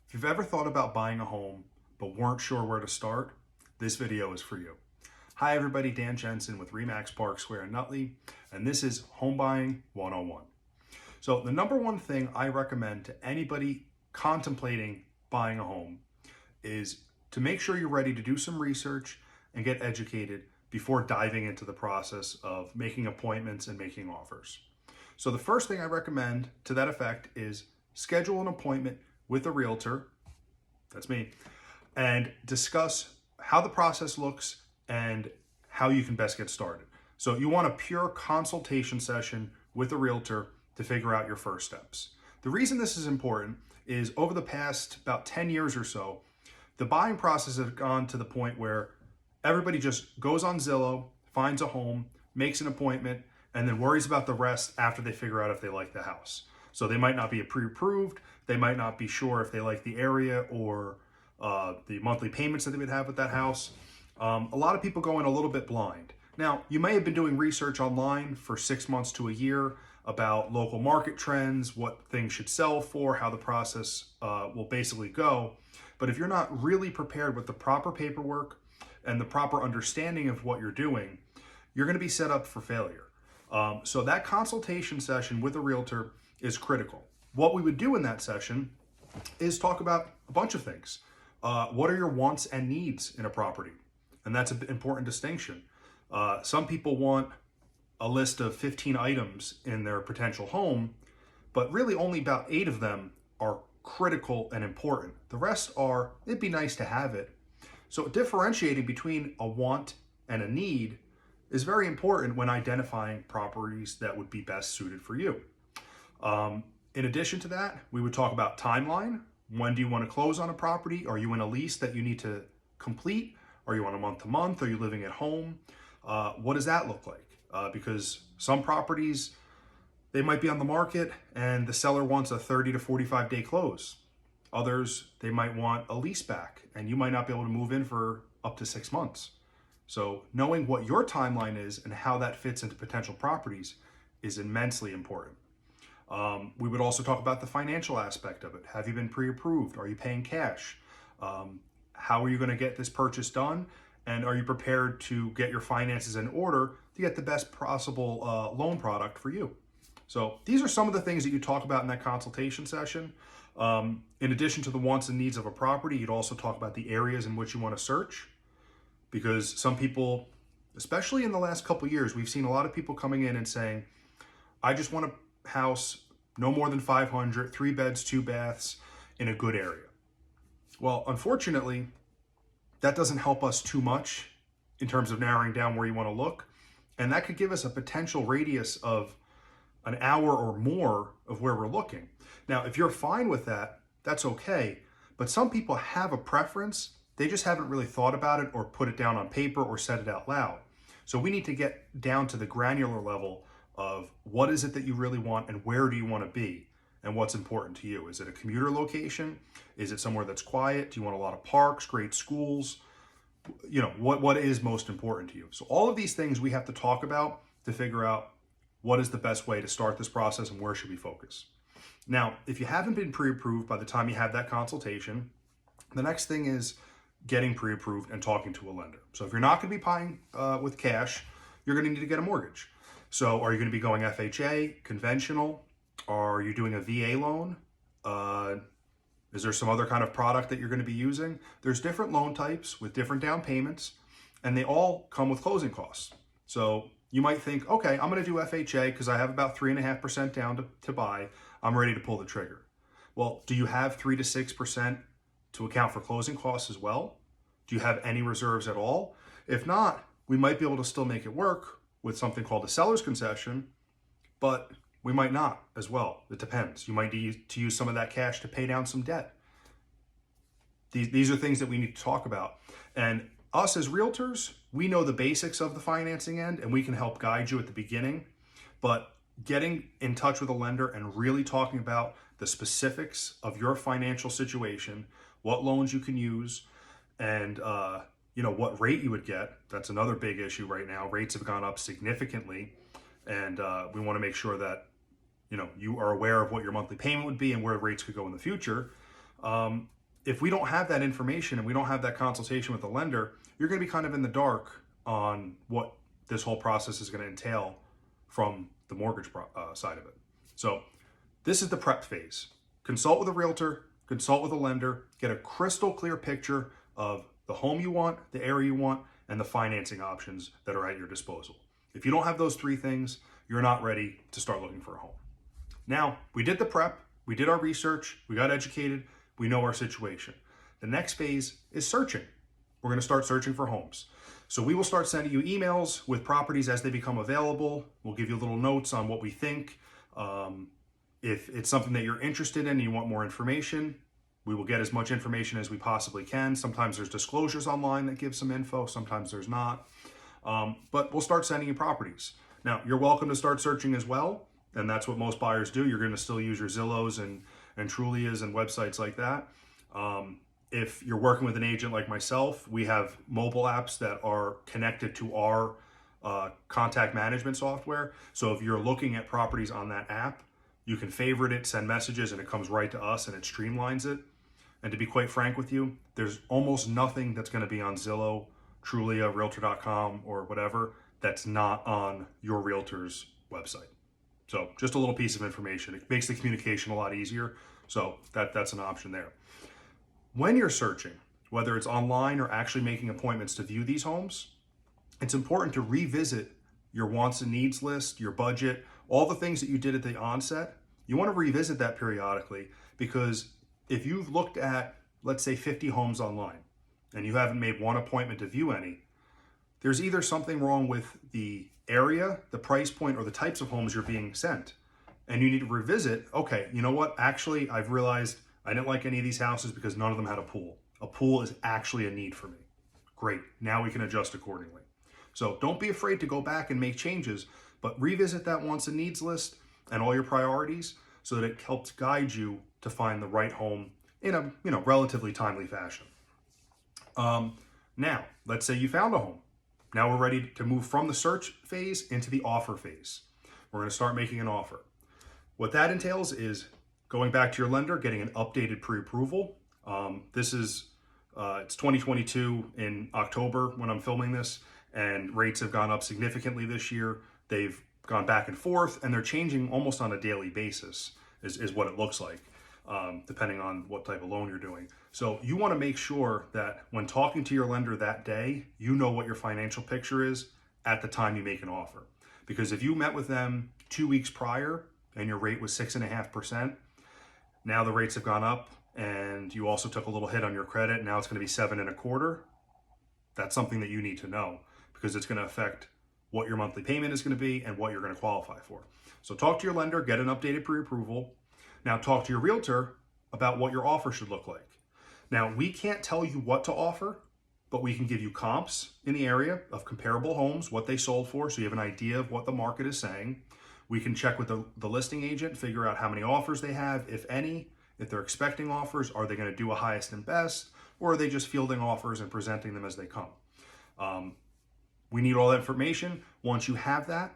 If you've ever thought about buying a home but weren't sure where to start, this video is for you. Hi everybody, Dan Jensen with Remax Park Square in Nutley, and this is Home Buying 101. So the number one thing I recommend to anybody contemplating buying a home is to make sure you're ready to do some research and get educated before diving into the process of making appointments and making offers. So the first thing I recommend to that effect is schedule an appointment with a realtor, that's me, and discuss how the process looks and how you can best get started. So you want a pure consultation session with a realtor to figure out your first steps. The reason this is important is over the past about 10 years or so, the buying process has gone to the point where everybody just goes on Zillow, finds a home, makes an appointment, and then worries about the rest after they figure out if they like the house. So they might not be pre-approved, they might not be sure if they like the area or the monthly payments that they would have with that house. A lot of people go in a little bit blind. Now, you may have been doing research online for 6 months to a year about local market trends, what things should sell for, how the process will basically go. But if you're not really prepared with the proper paperwork and the proper understanding of what you're doing, you're going to be set up for failure. So that consultation session with a realtor is critical. What we would do in that session is talk about a bunch of things. What are your wants and needs in a property? And that's an important distinction. Some people want a list of 15 items in their potential home, but really only about 8 of them are critical and important. The rest are, it'd be nice to have it. So differentiating between a want and a need is very important when identifying properties that would be best suited for you. In addition to that, we would talk about timeline. When do you want to close on a property? Are you in a lease that you need to complete? Are you on a month to month? Are you living at home? What does that look like? Because some properties, they might be on the market and the seller wants a 30 to 45 day close. Others, they might want a lease back and you might not be able to move in for up to 6 months. So knowing what your timeline is and how that fits into potential properties is immensely important. We would also talk about the financial aspect of it. Have you been pre-approved? Are you paying cash? How are you going to get this purchase done? And are you prepared to get your finances in order to get the best possible loan product for you? So these are some of the things that you talk about in that consultation session. In addition to the wants and needs of a property, you'd also talk about the areas in which you want to search. Because some people, especially in the last couple of years, we've seen a lot of people coming in and saying, I just want a house no more than 500, 3 beds, 2 baths in a good area. Well, unfortunately, that doesn't help us too much in terms of narrowing down where you want to look. And that could give us a potential radius of an hour or more of where we're looking. Now, if you're fine with that, that's okay. But some people have a preference. They just haven't really thought about it or put it down on paper or said it out loud. So we need to get down to the granular level of what is it that you really want and where do you want to be and what's important to you. Is it a commuter location? Is it somewhere that's quiet? Do you want a lot of parks, great schools? You know, what is most important to you? So all of these things we have to talk about to figure out what is the best way to start this process and where should we focus. Now, if you haven't been pre-approved by the time you have that consultation, the next thing is getting pre-approved and talking to a lender. So if you're not going to be buying with cash, you're going to need to get a mortgage. So are you going to be going FHA, conventional? Are you doing a VA loan? Is there some other kind of product that you're going to be using? There's different loan types with different down payments, and they all come with closing costs. So you might think, okay, I'm going to do FHA because I have about 3.5% down to buy. I'm ready to pull the trigger. Well, do you have 3 to 6% to account for closing costs as well? Do you have any reserves at all? If not, we might be able to still make it work with something called a seller's concession, but we might not as well. It depends. You might need to use some of that cash to pay down some debt. These are things that we need to talk about. And us as realtors, we know the basics of the financing end and we can help guide you at the beginning, but getting in touch with a lender and really talking about the specifics of your financial situation, what loans you can use, and what rate you would get. That's another big issue right now. Rates have gone up significantly, and we want to make sure that you are aware of what your monthly payment would be and where rates could go in the future. if we don't have that information and we don't have that consultation with the lender, you're going to be kind of in the dark on what this whole process is going to entail from the mortgage side of it. So this is the prep phase. Consult with a realtor, consult with a lender, get a crystal clear picture of the home you want, the area you want, and the financing options that are at your disposal. If you don't have those three things, you're not ready to start looking for a home. Now, we did the prep, we did our research, we got educated, we know our situation. The next phase is searching. We're going to start searching for homes. So we will start sending you emails with properties as they become available. We'll give you little notes on what we think. If it's something that you're interested in and you want more information, we will get as much information as we possibly can. Sometimes there's disclosures online that give some info, sometimes there's not. But we'll start sending you properties. Now, you're welcome to start searching as well, and that's what most buyers do. You're going to still use your Zillows and Trulias and websites like that. If you're working with an agent like myself, we have mobile apps that are connected to our contact management software. So if you're looking at properties on that app, you can favorite it, send messages, and it comes right to us and it streamlines it. And to be quite frank with you, there's almost nothing that's going to be on Zillow, Trulia, Realtor.com, or whatever that's not on your realtor's website. So just a little piece of information. It makes the communication a lot easier. So that's an option there. When you're searching, whether it's online or actually making appointments to view these homes, it's important to revisit your wants and needs list, your budget, all the things that you did at the onset. You want to revisit that periodically, because if you've looked at, let's say, 50 homes online and you haven't made one appointment to view any, there's either something wrong with the area, the price point, or the types of homes you're being sent. And you need to revisit, okay, you know what? Actually, I've realized I didn't like any of these houses because none of them had a pool. A pool is actually a need for me. Great, now we can adjust accordingly. So don't be afraid to go back and make changes, but revisit that wants and needs list and all your priorities so that it helps guide you to find the right home in a relatively timely fashion. Now, let's say you found a home. Now we're ready to move from the search phase into the offer phase. We're going to start making an offer. What that entails is going back to your lender, getting an updated pre-approval. It's 2022 in October when I'm filming this, and rates have gone up significantly this year. They've gone back and forth, and they're changing almost on a daily basis, is what it looks like, depending on what type of loan you're doing. So you want to make sure that when talking to your lender that day, you know what your financial picture is at the time you make an offer. Because if you met with them 2 weeks prior and your rate was 6.5%, now the rates have gone up and you also took a little hit on your credit, now it's going to be 7.25%. That's something that you need to know, because it's going to affect what your monthly payment is going to be and what you're going to qualify for. So talk to your lender, get an updated pre-approval. Now talk to your realtor about what your offer should look like. Now, we can't tell you what to offer, but we can give you comps in the area of comparable homes, what they sold for, so you have an idea of what the market is saying. We can check with the listing agent, figure out how many offers they have, if any. If they're expecting offers, are they going to do a highest and best, or are they just fielding offers and presenting them as they come? We need all that information. Once you have that,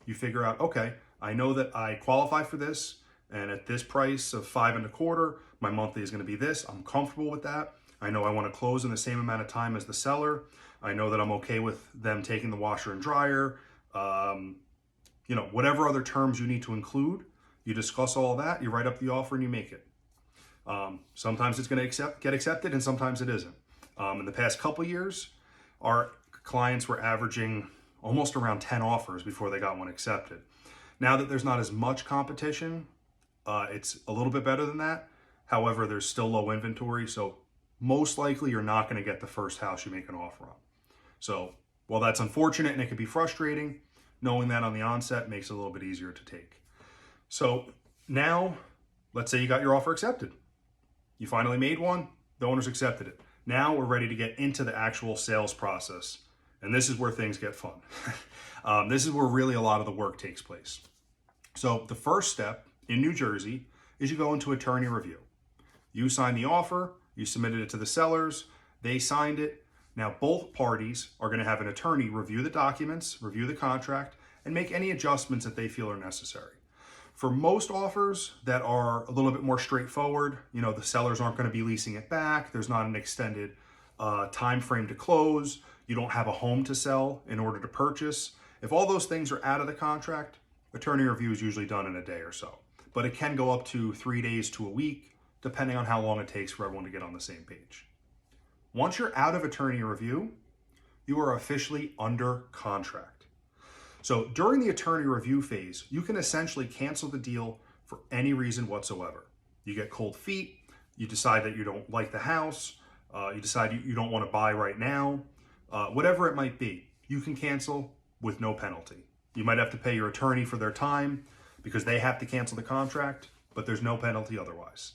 you figure out, okay, I know that I qualify for this, and at this price of 5.25%, my monthly is going to be this. I'm comfortable with that. I know I want to close in the same amount of time as the seller. I know that I'm okay with them taking the washer and dryer. Whatever other terms you need to include, you discuss all of that, you write up the offer, and you make it. Sometimes it's going to get accepted, and sometimes it isn't. In the past couple years, our clients were averaging almost around 10 offers before they got one accepted. Now that there's not as much competition, it's a little bit better than that. However, there's still low inventory, so most likely you're not going to get the first house you make an offer on. So while that's unfortunate and it can be frustrating, knowing that on the onset makes it a little bit easier to take. So now, let's say you got your offer accepted. You finally made one, the owners accepted it. Now we're ready to get into the actual sales process. And this is where things get fun. This is where really a lot of the work takes place. So the first step in New Jersey is you go into attorney review. You sign the offer, you submitted it to the sellers, they signed it. Now both parties are going to have an attorney review the documents, review the contract, and make any adjustments that they feel are necessary. For most offers that are a little bit more straightforward, the sellers aren't going to be leasing it back. There's not an extended time frame to close. You don't have a home to sell in order to purchase. If all those things are out of the contract, attorney review is usually done in a day or so. But it can go up to 3 days to a week, depending on how long it takes for everyone to get on the same page. Once you're out of attorney review, you are officially under contract. So during the attorney review phase, you can essentially cancel the deal for any reason whatsoever. You get cold feet, you decide that you don't like the house, you decide you don't want to buy right now, whatever it might be, you can cancel with no penalty. You might have to pay your attorney for their time because they have to cancel the contract, but there's no penalty otherwise.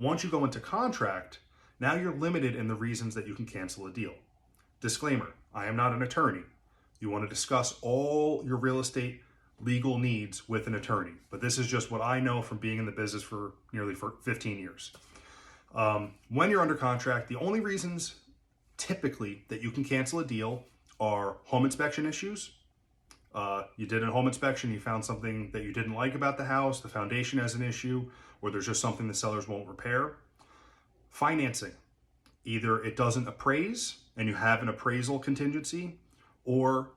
Once you go into contract, now you're limited in the reasons that you can cancel a deal. Disclaimer, I am not an attorney. You want to discuss all your real estate legal needs with an attorney, but this is just what I know from being in the business for nearly 15 years. When you're under contract, the only reasons typically that you can cancel a deal are home inspection issues. You did a home inspection, you found something that you didn't like about the house, the foundation has an issue, or there's just something the sellers won't repair. Financing, either it doesn't appraise and you have an appraisal contingency, or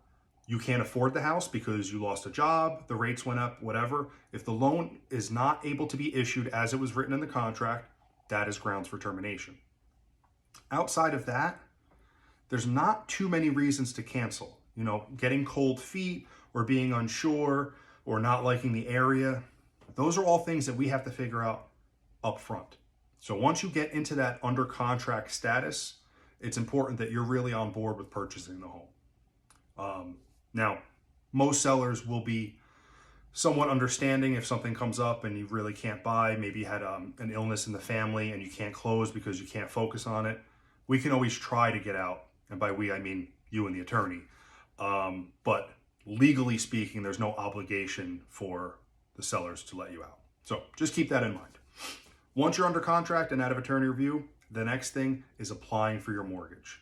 you can't afford the house because you lost a job, the rates went up, whatever. If the loan is not able to be issued as it was written in the contract, that is grounds for termination. Outside of that, there's not too many reasons to cancel. Getting cold feet or being unsure or not liking the area, those are all things that we have to figure out up front. So once you get into that under contract status, it's important that you're really on board with purchasing the home. Now, most sellers will be somewhat understanding if something comes up and you really can't buy. Maybe you had an illness in the family and you can't close because you can't focus on it. We can always try to get out. And by we, I mean you and the attorney. But legally speaking, there's no obligation for the sellers to let you out. So just keep that in mind. Once you're under contract and out of attorney review, the next thing is applying for your mortgage.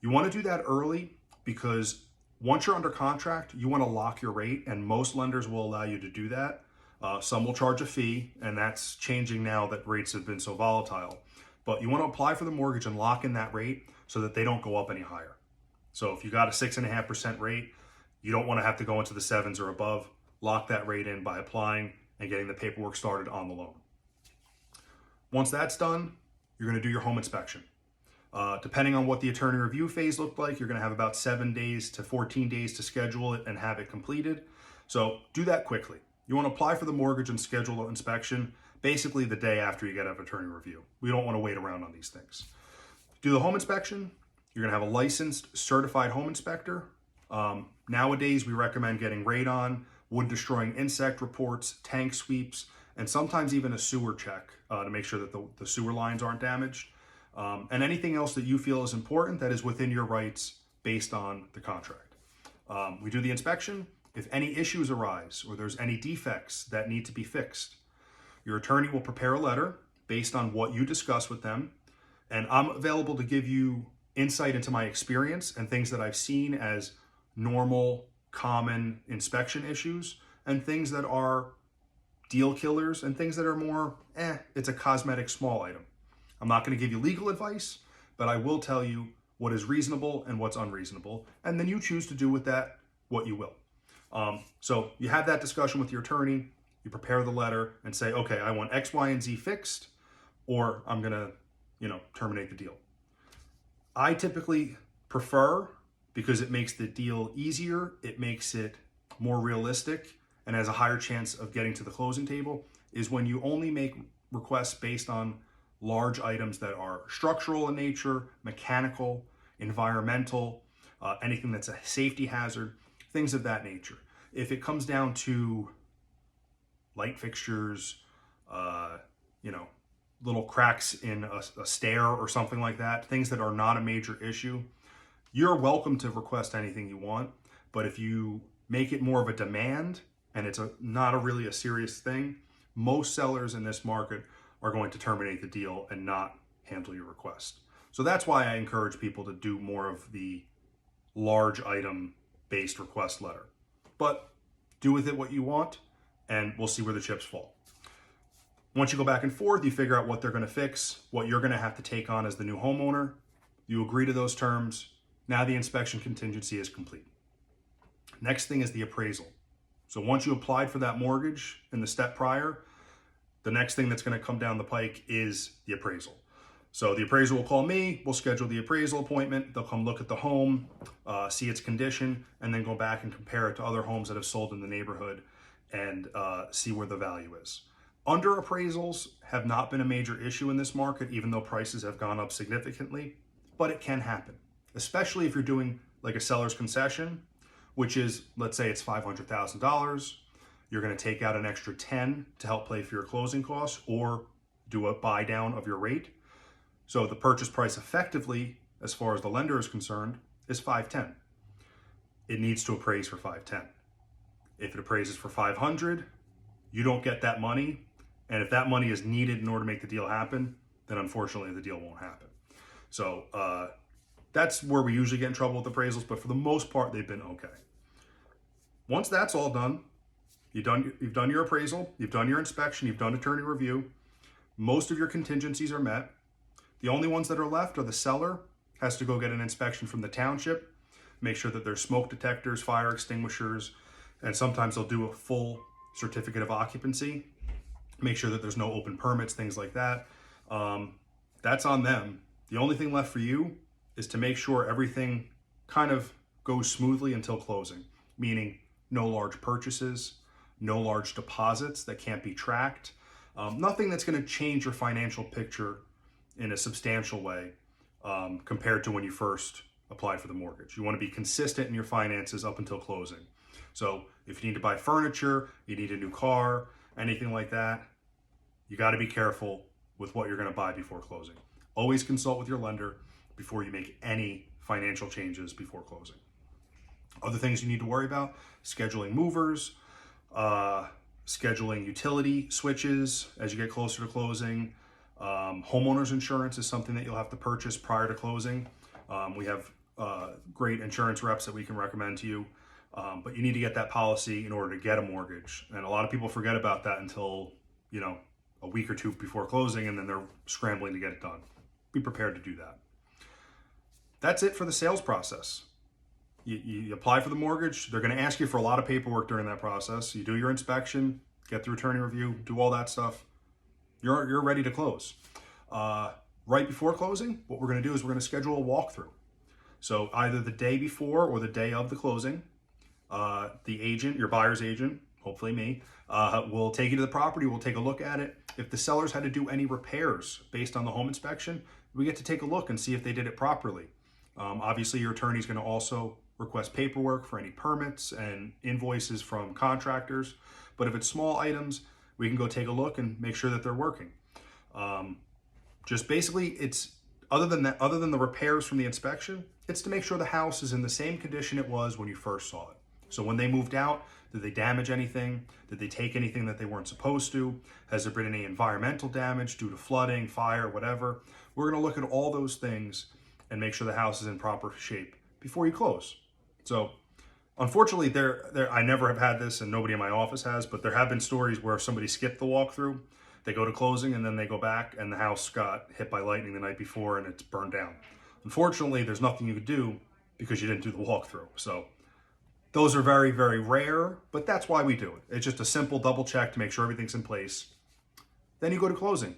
You want to do that early because once you're under contract, you want to lock your rate, and most lenders will allow you to do that. Some will charge a fee, and that's changing now that rates have been so volatile. But you want to apply for the mortgage and lock in that rate so that they don't go up any higher. So if you got a 6.5% rate, you don't want to have to go into the 7s or above. Lock that rate in by applying and getting the paperwork started on the loan. Once that's done, you're going to do your home inspection. Depending on what the attorney review phase looked like, you're going to have about 7 days to 14 days to schedule it and have it completed. So do that quickly. You want to apply for the mortgage and schedule the inspection basically the day after you get out of attorney review. We don't want to wait around on these things. Do the home inspection. You're going to have a licensed, certified home inspector. Nowadays, we recommend getting radon, wood-destroying insect reports, tank sweeps, and sometimes even a sewer check to make sure that the sewer lines aren't damaged. And anything else that you feel is important that is within your rights based on the contract. We do the inspection. If any issues arise or there's any defects that need to be fixed, your attorney will prepare a letter based on what you discuss with them. And I'm available to give you insight into my experience and things that I've seen as normal, common inspection issues, and things that are deal killers and things that are more, it's a cosmetic small item. I'm not going to give you legal advice, but I will tell you what is reasonable and what's unreasonable, and then you choose to do with that what you will. So you have that discussion with your attorney, you prepare the letter and say, okay, I want X, Y, and Z fixed, or I'm going to, terminate the deal. I typically prefer, because it makes the deal easier, it makes it more realistic, and has a higher chance of getting to the closing table, is when you only make requests based on large items that are structural in nature, mechanical, environmental, anything that's a safety hazard, things of that nature. If it comes down to light fixtures, little cracks in a stair or something like that, things that are not a major issue, you're welcome to request anything you want. But if you make it more of a demand and it's not really a serious thing, most sellers in this market are going to terminate the deal and not handle your request. So that's why I encourage people to do more of the large item based request letter. But do with it what you want, and we'll see where the chips fall. Once you go back and forth, you figure out what they're going to fix, what you're going to have to take on as the new homeowner. You agree to those terms. Now the inspection contingency is complete. Next thing is the appraisal. So once you applied for that mortgage in the step prior, the next thing that's going to come down the pike is the appraisal. So the appraiser will call me, we'll schedule the appraisal appointment, they'll come look at the home, see its condition, and then go back and compare it to other homes that have sold in the neighborhood and see where the value is. Under appraisals have not been a major issue in this market, even though prices have gone up significantly, but it can happen, especially if you're doing like a seller's concession, which is, let's say it's $500,000. You're going to take out an extra 10 to help pay for your closing costs or do a buy down of your rate. So the purchase price effectively, as far as the lender is concerned, is $510. It needs to appraise for $510. If it appraises for $500, you don't get that money. And if that money is needed in order to make the deal happen, then unfortunately the deal won't happen. So that's where we usually get in trouble with appraisals, but for the most part, they've been okay. Once that's all done, you've done your appraisal, you've done your inspection, you've done attorney review, most of your contingencies are met. The only ones that are left are the seller has to go get an inspection from the township, make sure that there's smoke detectors, fire extinguishers, and sometimes they'll do a full certificate of occupancy, make sure that there's no open permits, things like that. That's on them. The only thing left for you is to make sure everything kind of goes smoothly until closing, meaning no large purchases, no large deposits that can't be tracked, nothing that's going to change your financial picture in a substantial way compared to when you first applied for the mortgage. You want to be consistent in your finances up until closing. So if you need to buy furniture, you need a new car, anything like that, you got to be careful with what you're going to buy before closing. Always consult with your lender before you make any financial changes before closing. Other things you need to worry about: scheduling movers, scheduling utility switches as you get closer to closing. Homeowners insurance is something that you'll have to purchase prior to closing. We have great insurance reps that we can recommend to you, but you need to get that policy in order to get a mortgage. And a lot of people forget about that until, a week or two before closing, and then they're scrambling to get it done. Be prepared to do that. That's it for the sales process. You apply for the mortgage. They're going to ask you for a lot of paperwork during that process. You do your inspection, get through attorney review, do all that stuff. You're ready to close. Right before closing, what we're going to do is we're going to schedule a walkthrough. So either the day before or the day of the closing, the agent, your buyer's agent, hopefully me, will take you to the property. We'll take a look at it. If the sellers had to do any repairs based on the home inspection, we get to take a look and see if they did it properly. Obviously, your attorney is going to also request paperwork for any permits and invoices from contractors. But if it's small items, we can go take a look and make sure that they're working. Just basically, it's other than the repairs from the inspection, it's to make sure the house is in the same condition it was when you first saw it. So when they moved out, did they damage anything? Did they take anything that they weren't supposed to? Has there been any environmental damage due to flooding, fire, whatever? We're going to look at all those things and make sure the house is in proper shape before you close. So unfortunately, I never have had this, and nobody in my office has, but there have been stories where somebody skipped the walkthrough. They go to closing and then they go back and the house got hit by lightning the night before and it's burned down. Unfortunately, there's nothing you could do because you didn't do the walkthrough. So those are very, very rare, but that's why we do it. It's just a simple double check to make sure everything's in place. Then you go to closing.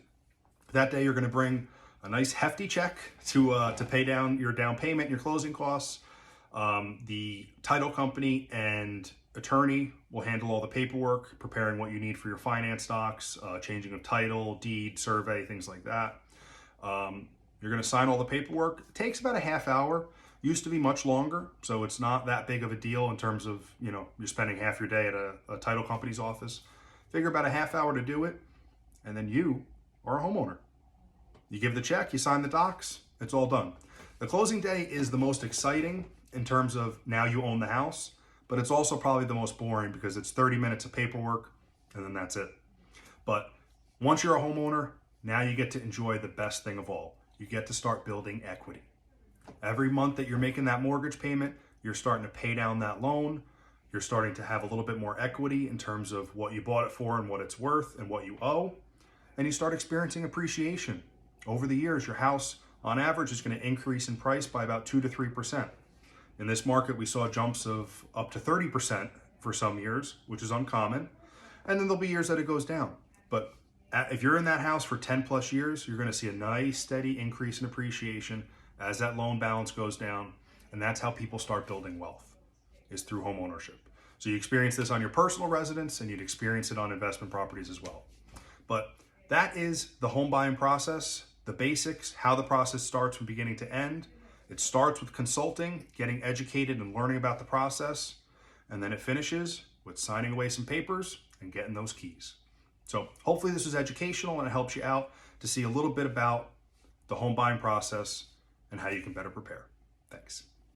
That day, you're going to bring a nice hefty check to pay down your down payment and your closing costs. The title company and attorney will handle all the paperwork, preparing what you need for your finance docs, changing of title, deed, survey, things like that. You're going to sign all the paperwork. It takes about a half hour. Used to be much longer, so it's not that big of a deal in terms of, you're spending half your day at a title company's office. Figure about a half hour to do it, and then you are a homeowner. You give the check, you sign the docs, it's all done. The closing day is the most exciting in terms of now you own the house, but it's also probably the most boring because it's 30 minutes of paperwork and then that's it. But once you're a homeowner, now you get to enjoy the best thing of all. You get to start building equity. Every month that you're making that mortgage payment, you're starting to pay down that loan. You're starting to have a little bit more equity in terms of what you bought it for and what it's worth and what you owe. And you start experiencing appreciation. Over the years, your house on average is going to increase in price by about 2 to 3%. In this market, we saw jumps of up to 30% for some years, which is uncommon. And then there'll be years that it goes down. But if you're in that house for 10 plus years, you're going to see a nice steady increase in appreciation as that loan balance goes down. And that's how people start building wealth, is through home ownership. So you experience this on your personal residence, and you'd experience it on investment properties as well. But that is the home buying process, the basics, how the process starts from beginning to end. It starts with consulting, getting educated and learning about the process, and then it finishes with signing away some papers and getting those keys. So hopefully this was educational and it helps you out to see a little bit about the home buying process and how you can better prepare. Thanks.